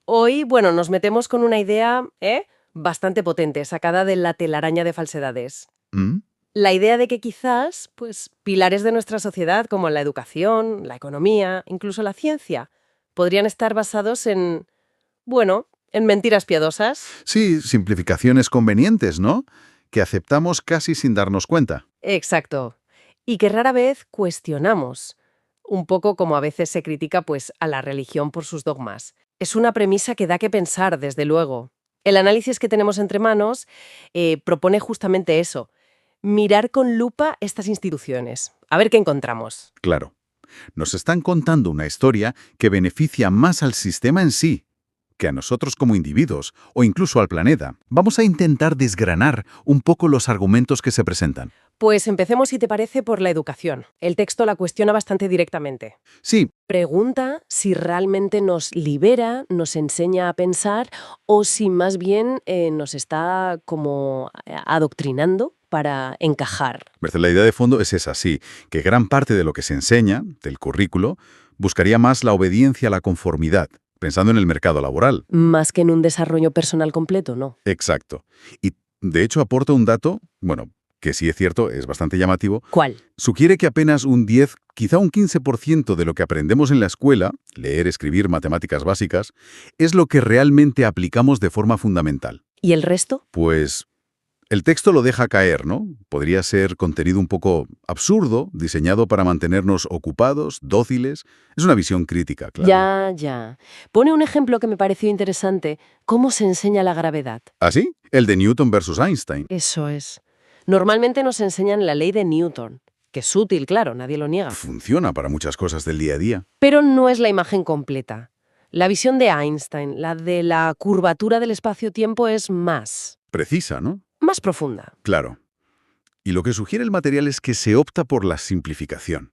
Hoy, bueno, nos metemos con una idea, bastante potente, sacada de la telaraña de falsedades. ¿Mm? La idea de que quizás, pues, pilares de nuestra sociedad, como la educación, la economía, incluso la ciencia, podrían estar basados en, bueno, en mentiras piadosas. Sí, simplificaciones convenientes, ¿no? Que aceptamos casi sin darnos cuenta. Exacto. Y que rara vez cuestionamos. Un poco como a veces se critica, pues, a la religión por sus dogmas. Es una premisa que da que pensar, desde luego. El análisis que tenemos entre manos propone justamente eso: mirar con lupa estas instituciones, a ver qué encontramos. Claro. Nos están contando una historia que beneficia más al sistema en sí que a nosotros como individuos o incluso al planeta. Vamos a intentar desgranar un poco los argumentos que se presentan. Pues empecemos, si te parece, por la educación. El texto la cuestiona bastante directamente. Sí, Pregunta si realmente nos libera, nos enseña a pensar o si más bien nos está como adoctrinando para encajar. la idea de fondo es esa, sí, que gran parte de lo que se enseña, del currículo, buscaría más la obediencia a la conformidad, pensando en el mercado laboral. Más que en un desarrollo personal completo, ¿no? Exacto. Y de hecho aporta un dato, bueno, que sí es cierto, es bastante llamativo. ¿Cuál? Sugiere que apenas un 10, quizá un 15% de lo que aprendemos en la escuela, leer, escribir, matemáticas básicas, es lo que realmente aplicamos de forma fundamental. ¿Y el resto? Pues el texto lo deja caer, ¿no? Podría ser contenido un poco absurdo, diseñado para mantenernos ocupados, dóciles. Es una visión crítica, claro. Ya, ya. Pone un ejemplo que me pareció interesante: cómo se enseña la gravedad. ¿Así? El de Newton versus Einstein. Eso es. Normalmente nos enseñan la ley de Newton, que es útil, claro, nadie lo niega. Funciona para muchas cosas del día a día. Pero no es la imagen completa. La visión de Einstein, la de la curvatura del espacio-tiempo, es Precisa, ¿no? más profunda. Claro. Y lo que sugiere el material es que se opta por la simplificación.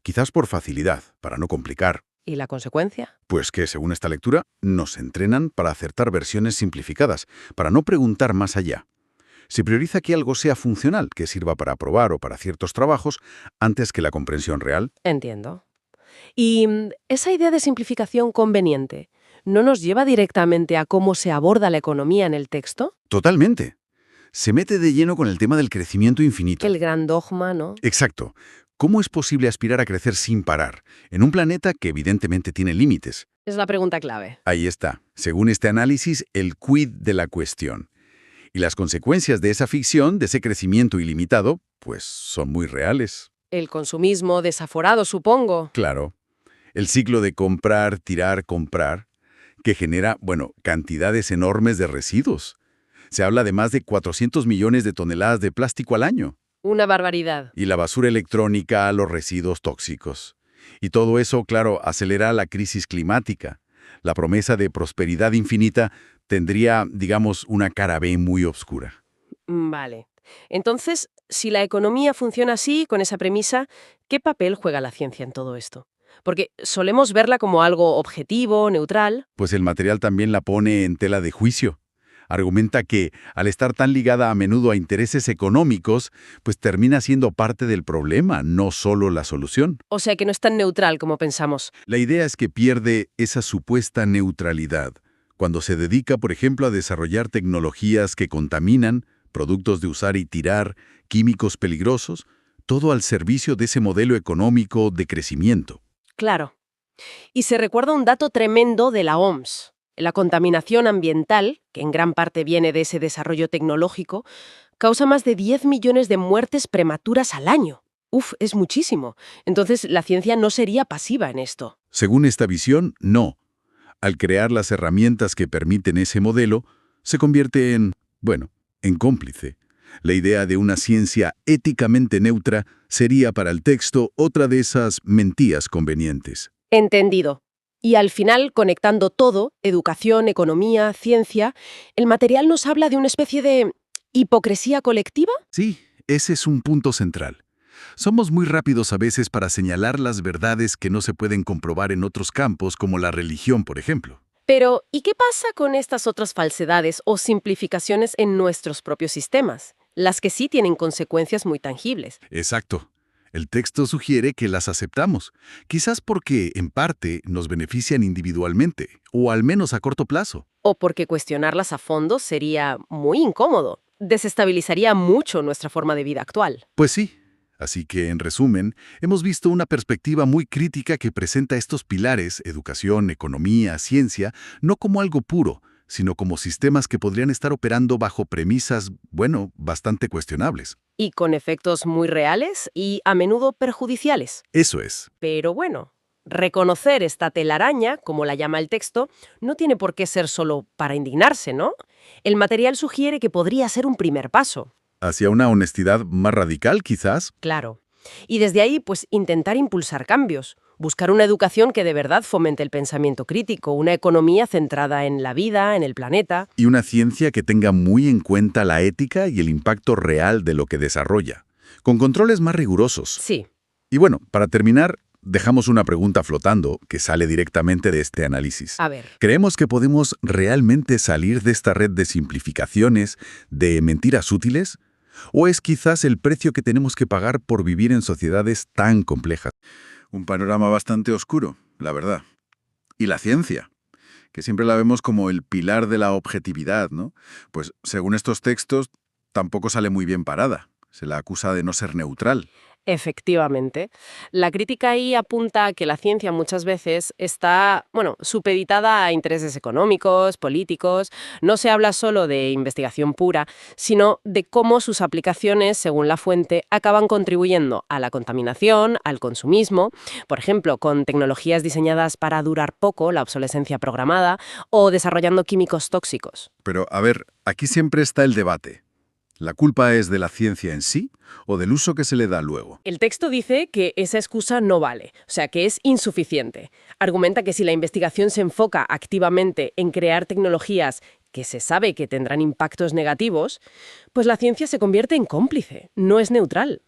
Quizás por facilidad, para no complicar. ¿Y la consecuencia? Pues que, según esta lectura, nos entrenan para acertar versiones simplificadas, para no preguntar más allá. Se prioriza que algo sea funcional, que sirva para aprobar o para ciertos trabajos, antes que la comprensión real. Entiendo. Y esa idea de simplificación conveniente, ¿no nos lleva directamente a cómo se aborda la economía en el texto? Totalmente. Se mete de lleno con el tema del crecimiento infinito. El gran dogma, ¿no? Exacto. ¿Cómo es posible aspirar a crecer sin parar, en un planeta que evidentemente tiene límites? Es la pregunta clave. Ahí está, según este análisis, el quid de la cuestión. Y las consecuencias de esa ficción, de ese crecimiento ilimitado, pues son muy reales. El consumismo desaforado, supongo. Claro, el ciclo de comprar, tirar, comprar, que genera, bueno, cantidades enormes de residuos. Se habla de más de 400 millones de toneladas de plástico al año. Una barbaridad. Y la basura electrónica, los residuos tóxicos. Y todo eso, claro, acelera la crisis climática. La promesa de prosperidad infinita tendría, digamos, una cara B muy oscura. Vale. Entonces, si la economía funciona así, con esa premisa, ¿qué papel juega la ciencia en todo esto? Porque solemos verla como algo objetivo, neutral. Pues el material también la pone en tela de juicio. Argumenta que, al estar tan ligada a menudo a intereses económicos, pues termina siendo parte del problema, no solo la solución. O sea que no es tan neutral como pensamos. La idea es que pierde esa supuesta neutralidad cuando se dedica, por ejemplo, a desarrollar tecnologías que contaminan, productos de usar y tirar, químicos peligrosos, todo al servicio de ese modelo económico de crecimiento. Claro. Y se recuerda un dato tremendo de la OMS. La contaminación ambiental, que en gran parte viene de ese desarrollo tecnológico, causa más de 10 millones de muertes prematuras al año. Uf, es muchísimo. Entonces, la ciencia no sería pasiva en esto. Según esta visión, no. Al crear las herramientas que permiten ese modelo, se convierte en, bueno, en cómplice. La idea de una ciencia éticamente neutra sería para el texto otra de esas mentiras convenientes. Entendido. Y al final, conectando todo, educación, economía, ciencia, el material nos habla de una especie de hipocresía colectiva. Sí, ese es un punto central. Somos muy rápidos a veces para señalar las verdades que no se pueden comprobar en otros campos, como la religión, por ejemplo. Pero, ¿y qué pasa con estas otras falsedades o simplificaciones en nuestros propios sistemas? Las que sí tienen consecuencias muy tangibles. Exacto. El texto sugiere que las aceptamos, quizás porque, en parte, nos benefician individualmente, o al menos a corto plazo. O porque cuestionarlas a fondo sería muy incómodo. Desestabilizaría mucho nuestra forma de vida actual. Pues sí. Así que, en resumen, hemos visto una perspectiva muy crítica que presenta estos pilares, educación, economía, ciencia, no como algo puro, sino como sistemas que podrían estar operando bajo premisas, bueno, bastante cuestionables. Y con efectos muy reales y a menudo perjudiciales. Eso es. Pero bueno, reconocer esta telaraña, como la llama el texto, no tiene por qué ser solo para indignarse, ¿no? El material sugiere que podría ser un primer paso. Hacia una honestidad más radical, quizás. Claro. Y desde ahí, pues intentar impulsar cambios, buscar una educación que de verdad fomente el pensamiento crítico, una economía centrada en la vida, en el planeta. Y una ciencia que tenga muy en cuenta la ética y el impacto real de lo que desarrolla, con controles más rigurosos. Sí. Y bueno, para terminar, dejamos una pregunta flotando que sale directamente de este análisis. A ver. ¿Creemos que podemos realmente salir de esta red de simplificaciones, de mentiras útiles? ¿O es quizás el precio que tenemos que pagar por vivir en sociedades tan complejas? Un panorama bastante oscuro, la verdad. Y la ciencia, que siempre la vemos como el pilar de la objetividad, ¿no? Pues según estos textos, tampoco sale muy bien parada. Se la acusa de no ser neutral. Efectivamente. La crítica ahí apunta a que la ciencia muchas veces está, supeditada a intereses económicos, políticos. No se habla solo de investigación pura, sino de cómo sus aplicaciones, según la fuente, acaban contribuyendo a la contaminación, al consumismo, por ejemplo, con tecnologías diseñadas para durar poco, la obsolescencia programada, o desarrollando químicos tóxicos. Pero, a ver, aquí siempre está el debate. ¿La culpa es de la ciencia en sí o del uso que se le da luego? El texto dice que esa excusa no vale, o sea, que es insuficiente. Argumenta que si la investigación se enfoca activamente en crear tecnologías que se sabe que tendrán impactos negativos, pues la ciencia se convierte en cómplice, no es neutral.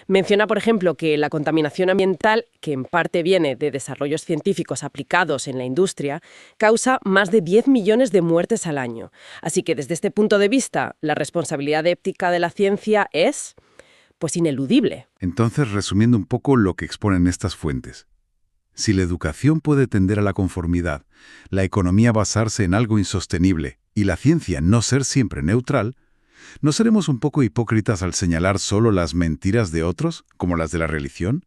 Menciona, por ejemplo, que la contaminación ambiental, que en parte viene de desarrollos científicos aplicados en la industria, causa más de 10 millones de muertes al año. Así que desde este punto de vista, la responsabilidad ética de la ciencia es, pues, ineludible. Entonces, resumiendo un poco lo que exponen estas fuentes. Si la educación puede tender a la conformidad, la economía basarse en algo insostenible y la ciencia no ser siempre neutral, ¿no seremos un poco hipócritas al señalar solo las mentiras de otros, como las de la religión?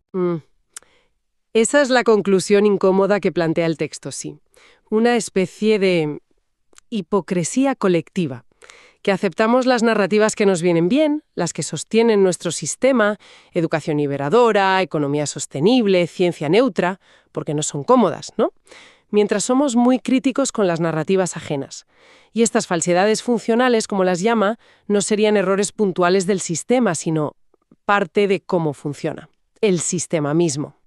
Esa es la conclusión incómoda que plantea el texto, sí. Una especie de hipocresía colectiva, que aceptamos las narrativas que nos vienen bien, las que sostienen nuestro sistema, educación liberadora, economía sostenible, ciencia neutra, porque no son cómodas, ¿no? Mientras somos muy críticos con las narrativas ajenas. Y estas falsedades funcionales, como las llama, no serían errores puntuales del sistema, sino parte de cómo funciona, el sistema mismo.